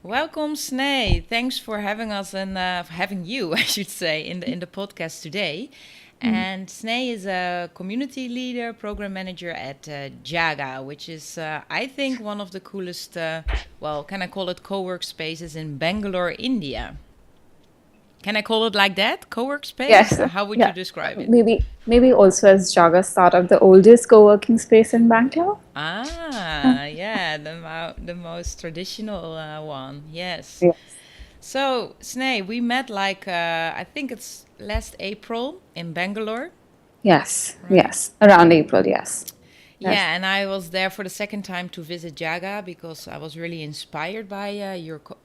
Welcome, Sneh. Thanks for having us and having you, I should say, in the podcast today. And Sneh is a community leader, program manager at Jaga, which is, I think, one of the coolest, can I call it co-work spaces in Bangalore, India. Can I call it like that? Co-work space? Yes, How would you yeah. describe it? Maybe also as Jaga startup, the oldest co-working space in Bangalore. Yeah, the most traditional one. Yes. Yes. So, Sneh, we met I think it's last April in Bangalore, Yes, right? yes. Around April, yes. Yes. Yeah, and I was there for the second time to visit Jaga because I was really inspired by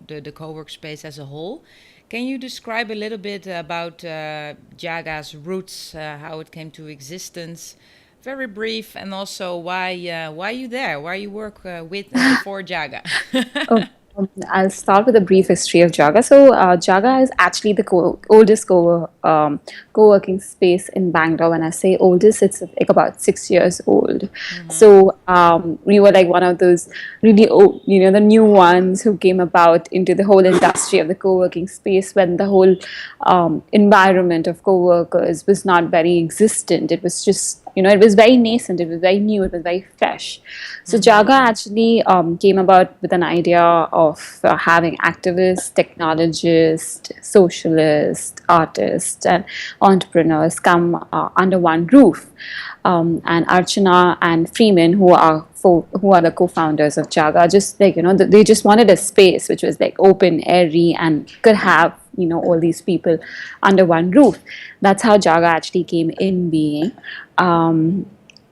the co-work space as a whole. Can you describe a little bit about Jaga's roots, how it came to existence? Very brief, and also why you there, why you work with and for Jaga. Okay. I'll start with a brief history of Jaga. Jaga is actually the oldest co-working space in Bangalore. When I say oldest, it's like about 6 years old. We were like one of those really old, the new ones who came about into the whole industry of the co-working space when the whole environment of co-workers was not very existent. It was just, it was very nascent, it was very new, it was very fresh. So Jaga actually came about with an idea of having activists, technologists, socialists, artists, and entrepreneurs come under one roof. And Archana and Freeman, who are the co-founders of Jaga, just like they just wanted a space which was like open, airy, and could have all these people under one roof. That's how Jaga actually came in being.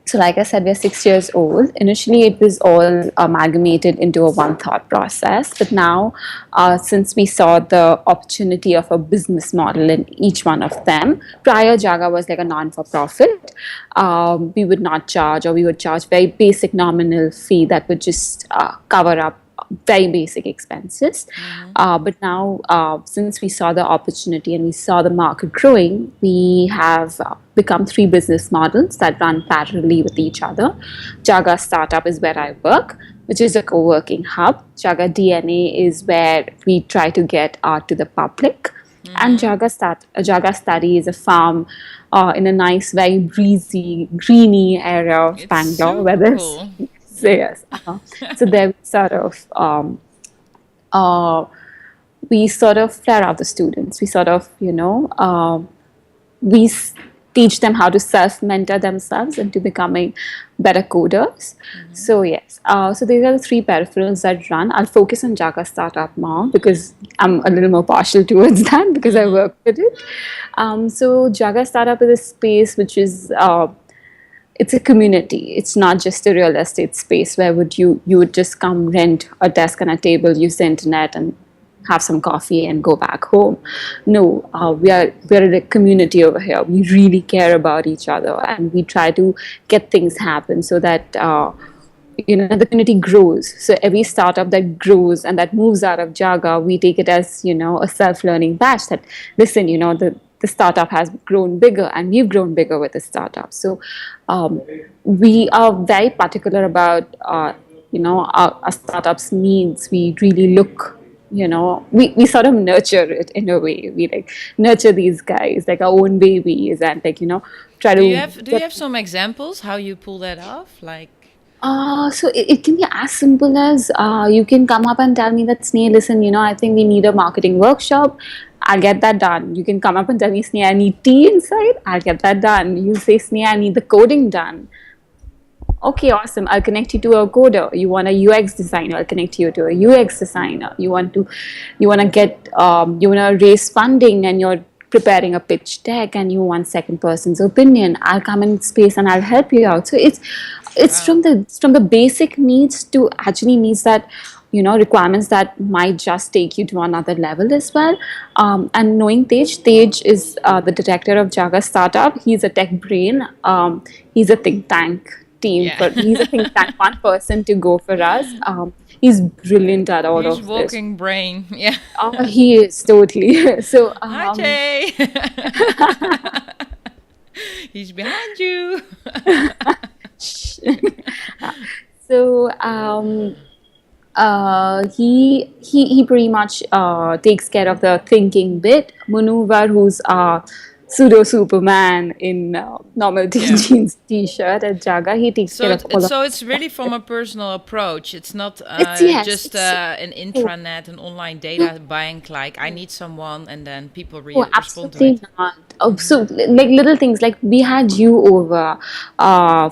So, like I said, we're 6 years old. Initially, it was all amalgamated into a one thought process. But now, since we saw the opportunity of a business model in each one of them, prior Jaga was like a non for profit. We would not charge, or we would charge very basic nominal fee that would just cover up very basic expenses. But now, since we saw the opportunity and we saw the market growing, we have become three business models that run parallelly with each other. Jaga Startup is where I work, which is a co working hub. Jaga DNA is where we try to get art to the public. And Jaga Study is a farm in a nice, very breezy, greeny area of It's Bangalore where super there's cool. so yes. So there uh, we sort of flare out the students. We sort of, we teach them how to self-mentor themselves into becoming better coders. So yes, so these are the three peripherals that run. I'll focus on Jaga Startup more because I'm a little more partial towards that because I work with it. So Jaga Startup is a space which is it's a community. It's not just a real estate space where you would just come rent a desk and a table, use the internet, and have some coffee and go back home. No, we're in a community over here. We really care about each other, and we try to get things happen so that the community grows. So every startup that grows and that moves out of Jaga, we take it as a self-learning batch that listen, the startup has grown bigger and we've grown bigger with the startup. So we are very particular about our startups needs. We really look, we sort of nurture it in a way. We like nurture these guys like our own babies and like try Do you to have do you get. have some examples how you pull that off? So it can be as simple as you can come up and tell me that Sneh, listen, I think we need a marketing workshop. I'll get that done. You can come up and tell me, Sneh, I need tea inside. I'll get that done. You say, Sneh, I need the coding done. Okay, awesome. I'll connect you to a coder. You want a UX designer? I'll connect you to a UX designer. You want to raise funding and you're preparing a pitch deck and you want second person's opinion. I'll come in space and I'll help you out. So it's Wow. from the basic needs to actually needs that requirements that might just take you to another level as well. And knowing Tej is the director of Jaga Startup. He's a tech brain. He's a think tank team Yeah. for he's a think tank one person to go for us. He's brilliant at all He's of this. walking brain. Yeah. He is totally. So Hi, Jay. He's behind you. so He pretty much takes care of the thinking bit. Maneuver, who's pseudo Superman in normal Yeah. jeans t-shirt, and Jaga, he takes So care of all of it's really from a personal approach. It's not it's. Yes, just it's. an Oh, intranet, an online data bank. Like I need someone, and then people oh, respond to absolutely it. not. Oh, so like little things like we had you over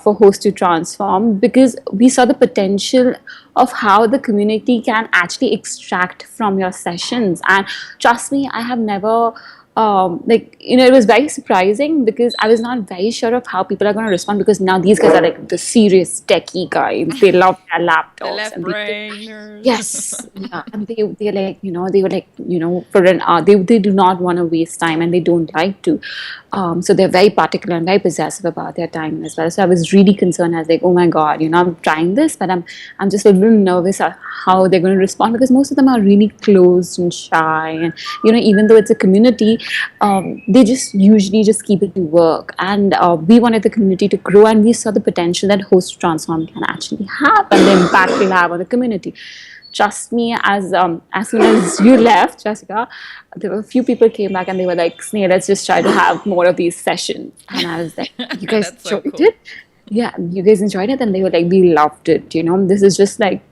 for Host to Transform because we saw the potential of how the community can actually extract from your sessions. And trust me, I have never like it was very surprising because I was not very sure of how people are going to respond because now these guys are like the serious techie guys. They love their The laptops left and they brainers. yes, yeah, and they like they were like for an hour they do not want to waste time and they don't like to, so they're very particular and very possessive about their time as well. So I was really concerned. I was like, oh my god, I'm trying this, but I'm just a little nervous at how they're going to respond because most of them are really closed and shy, and even though it's a community, they just usually just keep it to work. And we wanted the community to grow, and we saw the potential that Host Transform can actually have and the impact will have on the community. Trust me, as soon as you left, Jessica, there were a few people came back and they were like, Sneh, let's just try to have more of these sessions. And I was like, you guys That's so enjoyed cool. it? Yeah, you guys enjoyed it? And they were like, we loved it. This is just like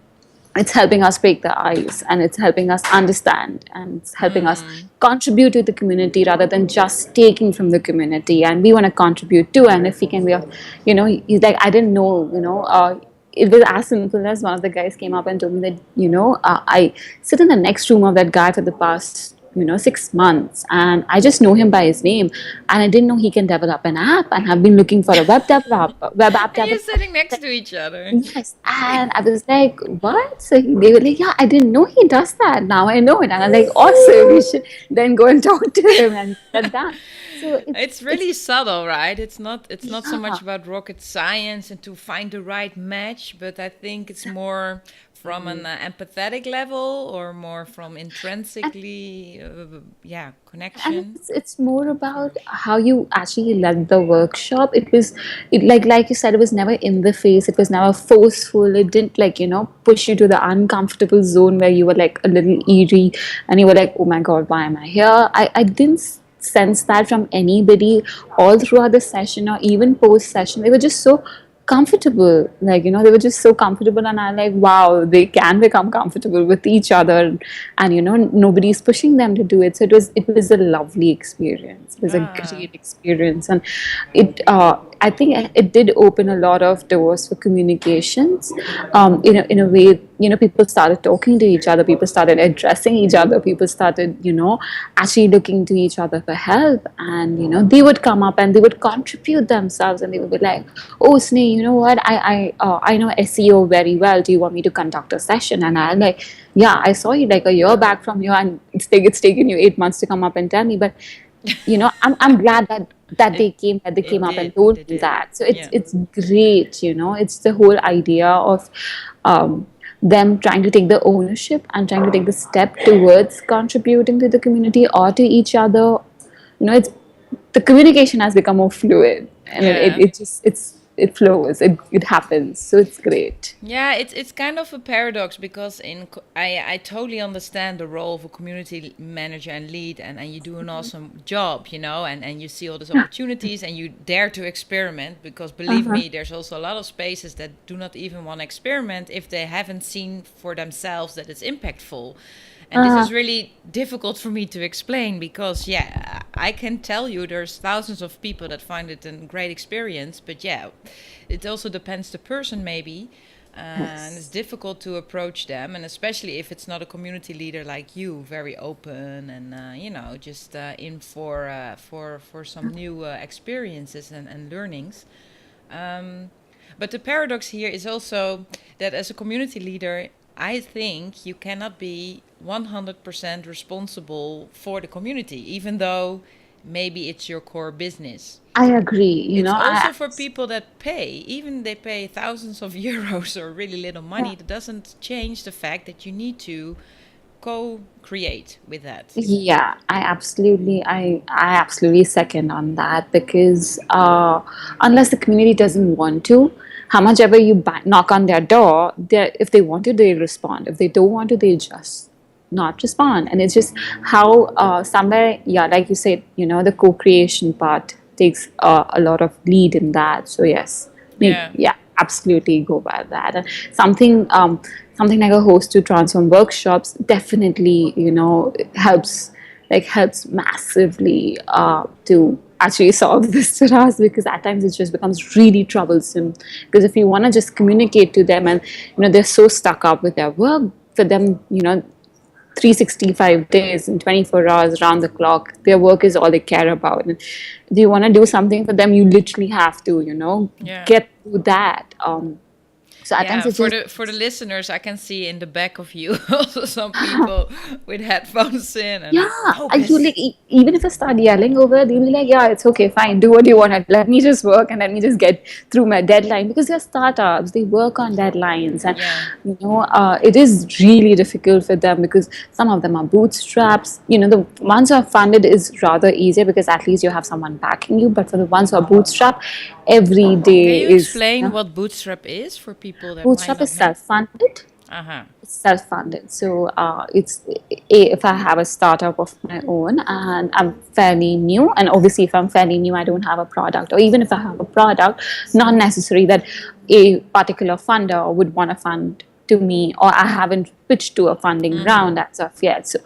it's helping us break the ice and it's helping us understand and it's helping us contribute to the community rather than just taking from the community, and we want to contribute too. And if we can be of he's like, I didn't know, it was as simple as one of the guys came up and told me that I sit in the next room of that guy for the past 6 months and I just know him by his name, and I didn't know he can develop an app, and I've been looking for a web app And you're developer. sitting next to each other. Yes, and I was like, "What?" So they were like, "Yeah, I didn't know he does that. Now I know it." And I'm like, "Awesome! We should then go and talk to him and get that." So It's it's really subtle, right? It's not so yeah. much about rocket science and to find the right match, but I think it's more from an empathetic level or more from And intrinsically, yeah, and connection. it's more about how you actually led the workshop. It like you said, it was never in the face, it was never forceful, it didn't like push you to the uncomfortable zone where you were like a little eerie and you were like, oh my god, why am I here? I didn't sense that from anybody all throughout the session or even post session. They were just so comfortable, like they were just so comfortable, and I like, wow, they can become comfortable with each other, and nobody's pushing them to do it. So it was a lovely experience, it was a Ah, great experience, and I think it did open a lot of doors for communications, in a way. People started talking to each other, people started addressing each other, people started actually looking to each other for help, and they would come up and they would contribute themselves, and they would be like, oh Sneh, you know what, I know SEO very well, do you want me to conduct a session? And I'm like, yeah, I saw you like a year back from you, and it's taken you 8 months to come up and tell me, but I'm glad it that they it came up and did. told They me did. that. So Yeah. it's great, it's the whole idea of um, them trying to take the ownership and trying to take the step towards contributing to the community or to each other. It's the communication has become more fluid, and Yeah. it flows, it happens, so it's great. Yeah, it's kind of a paradox because I totally understand the role of a community manager and lead, and you do an awesome job, and you see all these opportunities and you dare to experiment because believe Uh-huh. me, there's also a lot of spaces that do not even want to experiment if they haven't seen for themselves that it's impactful. And this Uh-huh. is really difficult for me to explain because, yeah, I can tell you there's thousands of people that find it a great experience, but yeah, it also depends the person maybe. And it's Yes. difficult to approach them, and especially if it's not a community leader like you, very open and just in for some new experiences and learnings. Um, but the paradox here is also that as a community leader, I think you cannot be 100% responsible for the community, even though maybe it's your core business. I agree. It's I also for people that pay, even they pay thousands of euros or really little money, that doesn't change the fact that you need to co-create with that. Yeah, I absolutely second on that because unless the community doesn't want to, how much ever you knock on their door, if they want to, they respond. If they don't want to, they just not respond. And it's just how somewhere, yeah, like you said, the co-creation part takes a lot of lead in that. So yes, Yeah. yeah, absolutely go by that. And something like a host to transform workshops definitely helps massively to actually solve this for us, because at times it just becomes really troublesome, because if you want to just communicate to them, and they're so stuck up with their work, for them 365 days and 24 hours around the clock, their work is all they care about. And do you want to do something for them, you literally have to Yeah. get through that. So at times Yeah, it's just for the listeners, I can see in the back of you also some people with headphones in and yeah, you focus. like even if I start yelling over, they'll be like, "Yeah, it's okay, fine. Do what you want. Let me just work and let me just get through my deadline." Because they're startups, they work on deadlines, and Yeah. it is really difficult for them because some of them are bootstraps. The ones who are funded is rather easier because at least you have someone backing you. But for the ones who are bootstrap, every Can day you is explain what Bootstrap is for people that might bootstrap not is know? self-funded. Uh-huh. Self-funded. So if I have a startup of my own and I'm fairly new, and obviously if I'm fairly new, I don't have a product, or even if I have a product, not necessary that a particular funder would want to fund to me, or I haven't pitched to a funding round as of yet. So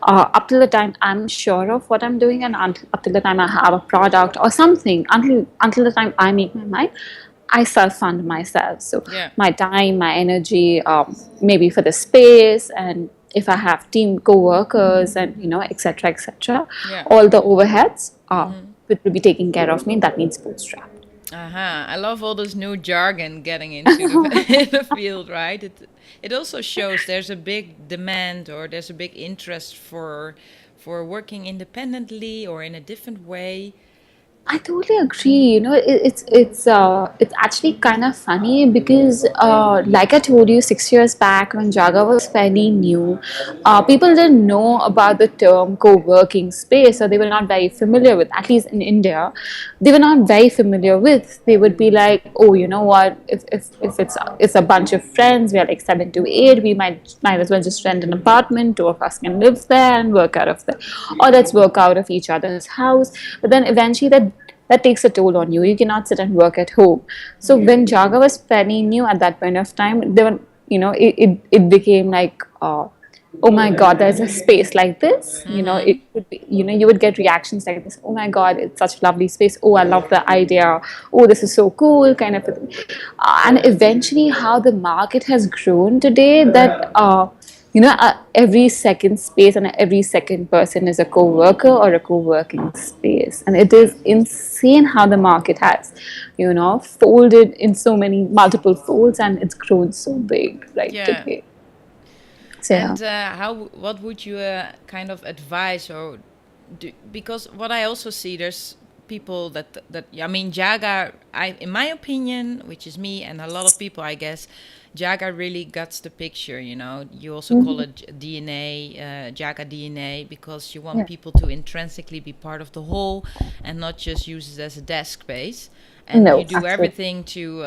up till the time I'm sure of what I'm doing, and up till the time I have a product or something, until the time I make my mind, I self fund myself. So Yeah. my time, my energy, maybe for the space, and if I have team co-workers and etc. etc. Yeah. all the overheads it will be taken care of me. That means bootstrap. Uh-huh. I love all this new jargon getting into the in the field, right? It also shows there's a big demand or there's a big interest for working independently or in a different way. I totally agree. It's actually kind of funny because, like I told you, 6 years back when Jaga was fairly new, people didn't know about the term co-working space, or they were not very familiar with. At least in India, they were not very familiar with. They would be like, "Oh, you know what? If it's a bunch of friends, we are like 7 to 8. We might as well just rent an apartment. Two of us can live there and work out of there, or let's work out of each other's house." But then eventually that takes a toll on you. You cannot sit and work at home. So when Jaga was fairly new at that point of time, there were, it became like, oh my God, there's a space like this. It would be, you would get reactions like this. Oh my God, it's such a lovely space. Oh, I love the idea. Oh, this is so cool, kind of a thing. And eventually, how the market has grown today, that every second space and every second person is a co-worker or a co-working space, and it is insane how the market has folded in so many multiple folds, and it's grown so big right Yeah. today. So yeah. And what would you kind of advise or do? Because what I also see, there's people that I mean, Jaga. In my opinion, which is me and a lot of people, I guess, Jaga really guts the picture. You also call Mhm. it DNA, Jaga DNA, because you want Yeah. people to intrinsically be part of the whole and not just use it as a desk space. And you No, do absolutely. everything to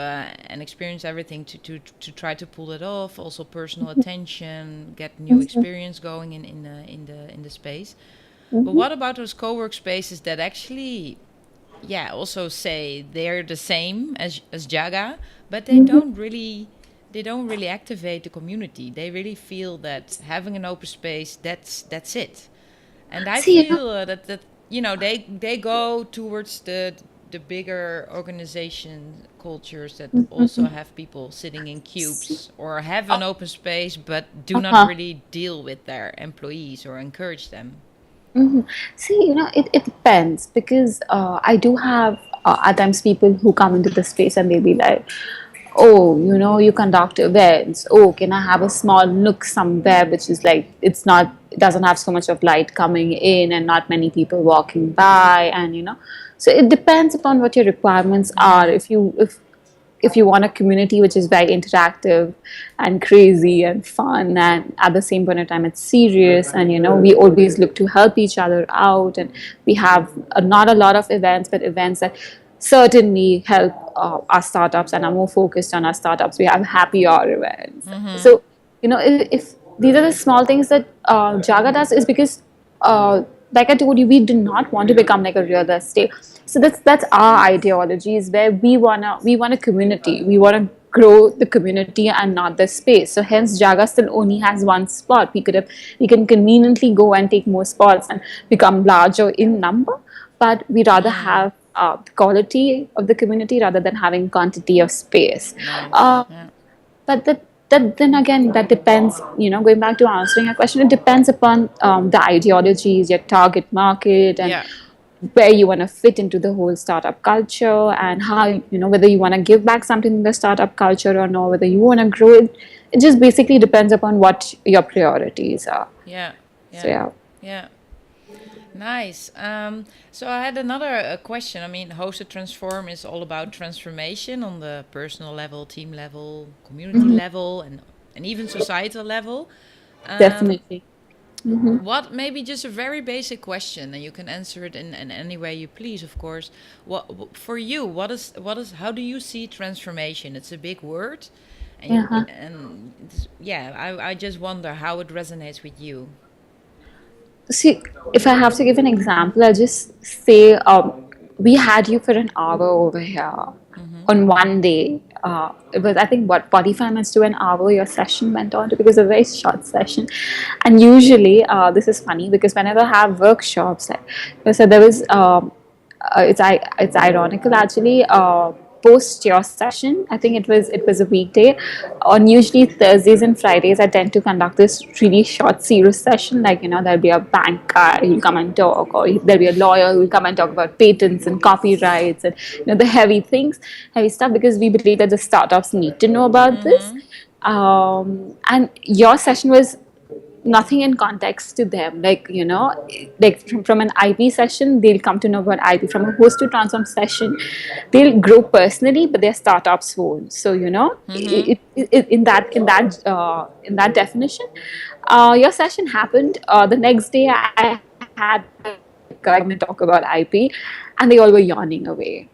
and experience everything to try to pull it off. Also, personal attention, get new Mhm. experience going in the space. But Mhm. what about those co-work spaces that actually, yeah, also say they're the same as Jaga, but Mhm. they don't really activate the community. They really feel that having an open space, that's it. And I See, feel that they go towards the bigger organization cultures that also have people sitting in cubes or have an open space but do not uh-huh. really deal with their employees or encourage them. Mhm. See, it depends, because I do have at times people who come into the space and they'll be like, "Oh, you conduct events. Oh, can I have a small nook somewhere which is like, it doesn't have so much of light coming in and not many people walking by, and so it depends upon what your requirements are. If if you want a community which is very interactive and crazy and fun, and at the same point of time it's serious, and we always look to help each other out, and we have not a lot of events, but events that certainly help our startups and are more focused on our startups. We have happy hour events. So if these are the small things that Jaga does, is because like I told you, we do not want to become like a real estate. So that's our ideology, is where we want a community. We want to grow the community and not the space. So hence Jaga still only has one spot. We can conveniently go and take more spots and become larger in number, but we rather have the quality of the community rather than having quantity of space. Nice. Uh, Yeah. but that then again, that depends, going back to answering your question, it depends upon the ideologies, your target market, and Yeah. where you want to fit into the whole startup culture, and how, whether you want to give back something in the startup culture or not, whether you want to grow it. It just basically depends upon what your priorities are. Yeah. So Yeah. yeah. Yeah. Nice. So I had another question. I mean, Host2Transform is all about transformation on the personal level, team level, community level, and even societal level. Um, Definitely. what maybe just a very basic question, and you can answer it in any way you please, of course. For you? What is how do you see transformation? It's a big word, and Yeah. yeah, I just wonder how it resonates with you. See, if I have to give an example, I'll just say, we had you for an hour over here on one day. It was, I think, what, 45 minutes to an hour your session went on to, because a very short session. And usually, this is funny because whenever I have workshops, so there was, it's ironical actually. Post your session, I think it was a weekday. On usually Thursdays and Fridays, I tend to conduct this really short, serious session. Like, there'll be a bank guy who'll come and talk, or there'll be a lawyer who'll come and talk about patents and copyrights, and the heavy things, heavy stuff, because we believe that the startups need to know about this. And your session was nothing in context to them, like, like from an IP session, they'll come to know about IP. From a host to transform session, they'll grow personally, but their startups won't. So, in that definition, your session happened. The next day I had come and talk about IP, and they all were yawning away.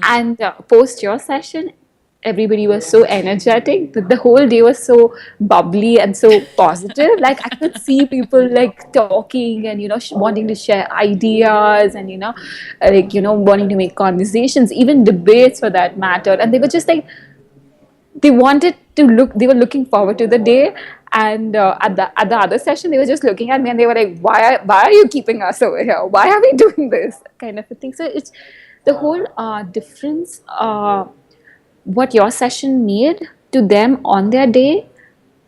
And post your session, everybody was so energetic. The whole day was so bubbly and so positive. Like, I could see people like talking and, wanting to share ideas, and, like, wanting to make conversations, even debates for that matter. And they were just like, they were looking forward to the day. And at the other session, they were just looking at me, and they were like, why are you keeping us over here? Why are we doing this kind of a thing? So it's the whole difference. What your session made to them on their day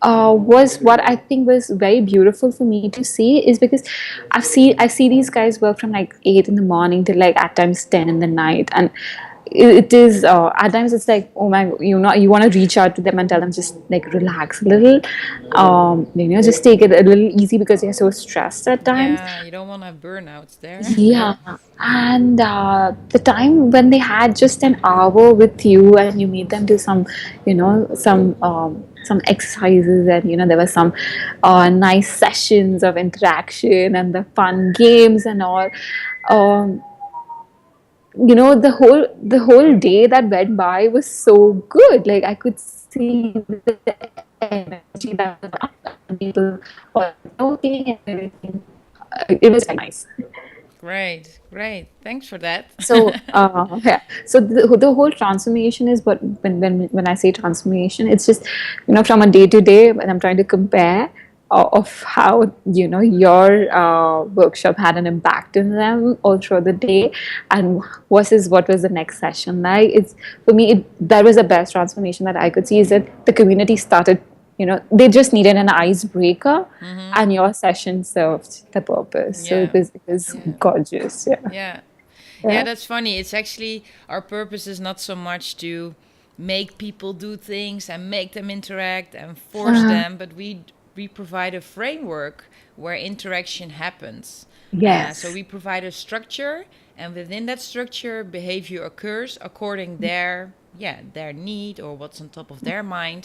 was what I think was very beautiful for me to see, is because I see these guys work from like 8 in the morning till like at times 10 in the night. And it is, at times it's like, oh my, you want to reach out to them and tell them, just like, relax a little, just take it a little easy, because they're so stressed at times. Yeah, you don't want to have burnouts there. Yeah, and the time when they had just an hour with you, and you made them do some exercises, and there were some nice sessions of interaction and the fun games and all. Um, the whole day that went by was so good. Like, I could see the energy that was up, and people were talking and everything. It was very nice. Great, great. Thanks for that. So yeah. So the whole transformation is, what, when I say transformation, it's just, from a day to day, when I'm trying to compare of how, your workshop had an impact in them all through the day, and versus what was the next session like. It's, for me, that was the best transformation that I could see, is that the community started, they just needed an icebreaker, and your session served the purpose. So Yeah, it was yeah, gorgeous. Yeah. yeah. Yeah, Yeah. that's funny. It's actually our purpose is not so much to make people do things and make them interact and force Uh, them, but we provide a framework where interaction happens. So yes. we provide a structure, and within that structure, behavior occurs according their need or what's on top of their mind,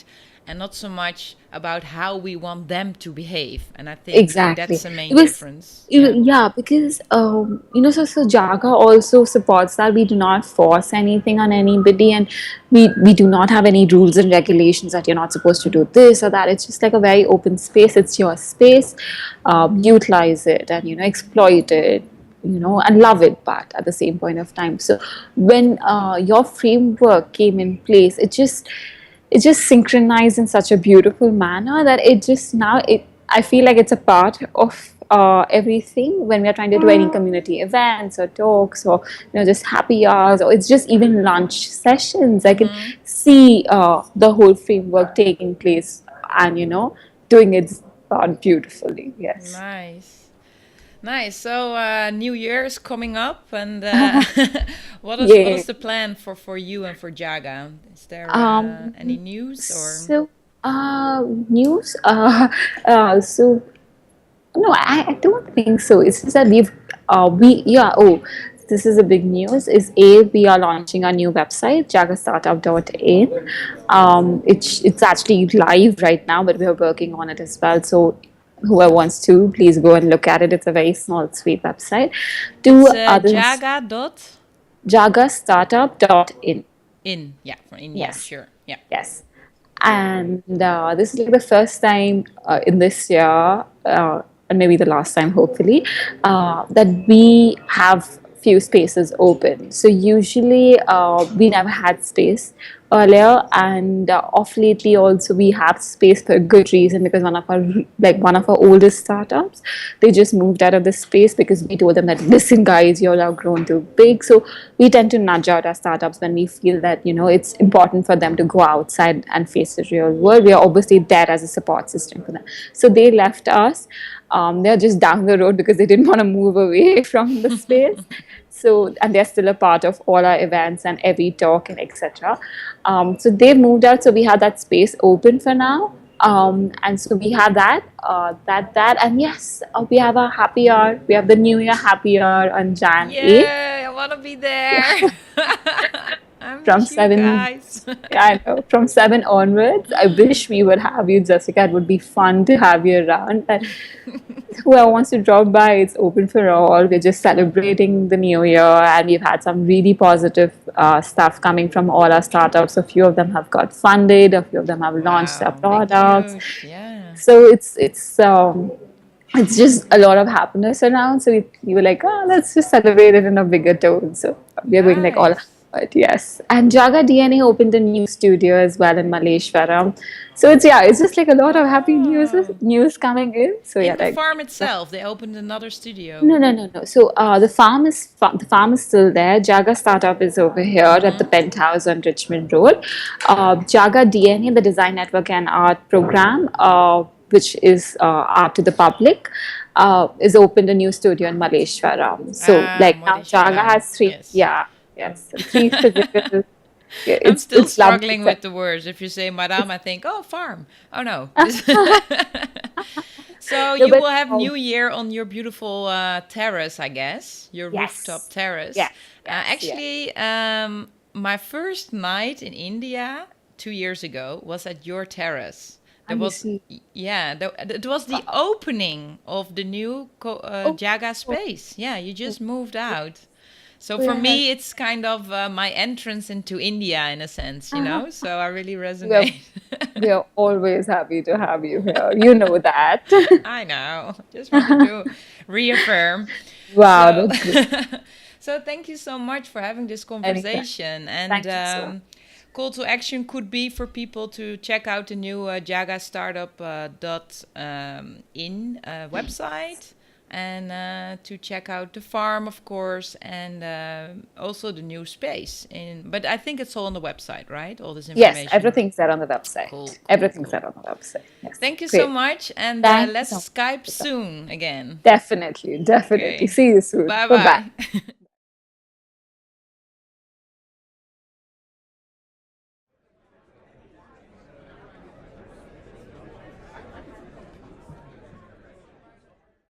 and not so much about how we want them to behave. And I think that's Exactly. the It main was, difference. Yeah. yeah, because so Jaga also supports that we do not force anything on anybody, and we do not have any rules and regulations that you're not supposed to do this or that. It's just like a very open space. It's your space. Utilize it and exploit it, and love it, but at the same point of time. So when your framework came in place, it just synchronized in such a beautiful manner that it just now it I feel like it's a part of everything when we are trying to do any community events or talks or just happy hours, or it's just even lunch sessions. I can see the whole framework taking place and doing its part beautifully. Yes. Nice. Nice. So New Year is coming up, and what is Yeah. the plan for you and for Jaga? Is there Um, any news or? so, news. So no, I don't think so. It's just that yeah, oh, this is a big news. Is we are launching a new website, jagastartup.in. It's actually live right now, but we are working on it as well. So whoever wants to, please go and look at it. It's a very small, sweet website. Two It's others, Jaga dot jagastartup.in. yeah, from India. Yes. Sure. Yeah. Yes. And this is like the first time in this year, and maybe the last time, hopefully, that we have few spaces open. So usually we never had space earlier, and off lately also we have space for a good reason, because one of our oldest startups, they just moved out of the space because we told them that, listen guys, you all are grown too big. So we tend to nudge out our startups when we feel that it's important for them to go outside and face the real world. We are obviously there as a support system for them. So they left us. They're just down the road because they didn't want to move away from the space. So, and they're still a part of all our events and every talk and etc. So they moved out. So we have that space open for now. And so we have and yes, we have a happy hour. We have the New Year happy hour on Jan 8th. Yeah, I want to be there. Yeah. I From miss you 7. guys. Yeah, I know. From 7 onwards, I wish we would have you, Jessica. It would be fun to have you around. And whoever wants to drop by, it's open for all. We're just celebrating the new year, and we've had some really positive stuff coming from all our startups. A few of them have got funded, a few of them have launched their Wow, big products. news. Yeah. So it's just a lot of happiness around. So we were like, oh, let's just celebrate it in a bigger tone. So we are going like all. Nice. But yes, and Jaga DNA opened a new studio as well in Malleshwaram. So it's just like a lot of happy Oh. news coming in. So yeah, In the like farm itself, they opened another studio. no, no, no, no. So the farm is still there. Jaga Startup is over here at the penthouse on Richmond Road. Jaga DNA, the Design Network and Art Program, which is art to the public, is opened a new studio in Malleshwaram. So Ah, like now Jaga Madheshwaram. has three. Yes. Yeah, yes, three physical. Yeah, I'm it's still it's lovely. struggling with the words. If you say madame, I think, oh, farm. Oh, no. So No, you but will have New Year on your beautiful terrace, I guess, your rooftop yes, terrace. yes, yes, yes. Actually, my first night in India 2 years ago was at your terrace. There And you was, see, yeah, it was the opening of the new oh, Jaga oh, space. Yeah, you just moved out. So for yeah. me, it's kind of my entrance into India in a sense, So I really We are, resonate. we are always happy to have you here. You know that. I know. Just wanted to reaffirm. Wow, So, that's great. so thank you so much for having this Anytime. conversation. And Thank you so much. call to action could be for people to check out the new Jaga Startup in website. And to check out the farm, of course, and also the new space. But I think it's all on the website, right? All this Yes, information. everything's there on the website. Cool, cool, Everything's cool. there on the website. Yes. Thank you so Great. much, and Thank you so let's much. Skype soon again. Definitely, definitely. Okay. See you soon. Bye Bye bye. bye.